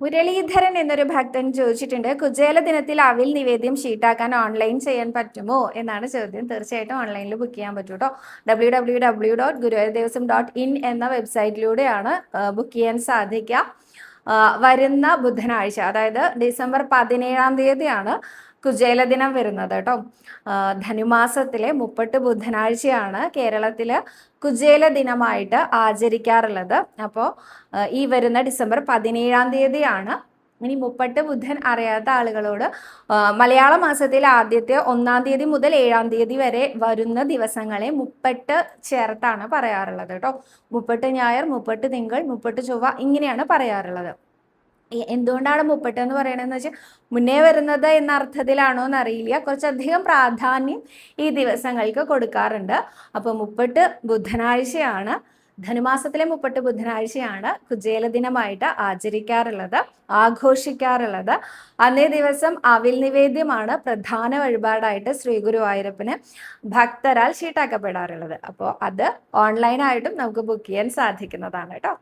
മുരളീധരൻ എന്നൊരു ഭക്തൻ ചോദിച്ചിട്ടുണ്ട്, കുചേല ദിനത്തിൽ അവിൽ നിവേദ്യം ഷീട്ടാക്കാൻ ഓൺലൈൻ ചെയ്യാൻ പറ്റുമോ എന്നാണ് ചോദ്യം. തീർച്ചയായിട്ടും ഓൺലൈനിൽ ബുക്ക് ചെയ്യാൻ പറ്റും കേട്ടോ. www.guruvayurdevasamim.in എന്ന വെബ്സൈറ്റിലൂടെയാണ് ബുക്ക് ചെയ്യാൻ സാധിക്കുക. വരുന്ന ബുധനാഴ്ച, അതായത് ഡിസംബർ 17-ാം തീയതിയാണ് കുചേല ദിനം വരുന്നത് കേട്ടോ. ധനുമാസത്തിലെ 30 ബുധനാഴ്ചയാണ് കേരളത്തിൽ കുചേല ദിനമായിട്ട് ആചരിക്കാറുള്ളത്. അപ്പോൾ ഈ വരുന്ന ഡിസംബർ 17-ാം തീയതിയാണ്. ഇനി 30 ബുധൻ അറിയാത്ത ആളുകളോട്, മലയാള മാസത്തിൽ ആദ്യത്തെ 1-ാം തീയതി മുതൽ 7-ാം തീയതി വരെ വരുന്ന ദിവസങ്ങളെ 30 ചേർത്താണ് പറയാറുള്ളത് കേട്ടോ. 30 ഞായർ, 30 തിങ്കൾ, 30 ചൊവ്വ, ഇങ്ങനെയാണ് പറയാറുള്ളത്. എന്തുകൊണ്ടാണ് 30 എന്ന് പറയണതെന്ന് വെച്ചാൽ മുന്നേ വരുന്നത് എന്ന അർത്ഥത്തിലാണോ എന്ന് അറിയില്ല, കുറച്ചധികം പ്രാധാന്യം ഈ ദിവസങ്ങൾക്ക് കൊടുക്കാറുണ്ട്. അപ്പോൾ 30 ബുധനാഴ്ചയാണ്, ധനുമാസത്തിലെ 30 ബുധനാഴ്ചയാണ് കുചേല ദിനമായിട്ട് ആചരിക്കാറുള്ളത്, ആഘോഷിക്കാറുള്ളത്. അന്നേ ദിവസം അവിൽ നിവേദ്യമാണ് പ്രധാന വഴിപാടായിട്ട് ശ്രീ ഗുരുവായൂരപ്പന് ഭക്തരാൽ ഷീട്ടാക്കപ്പെടാറുള്ളത്. അപ്പോൾ അത് ഓൺലൈനായിട്ടും നമുക്ക് ബുക്ക് ചെയ്യാൻ സാധിക്കുന്നതാണ് കേട്ടോ.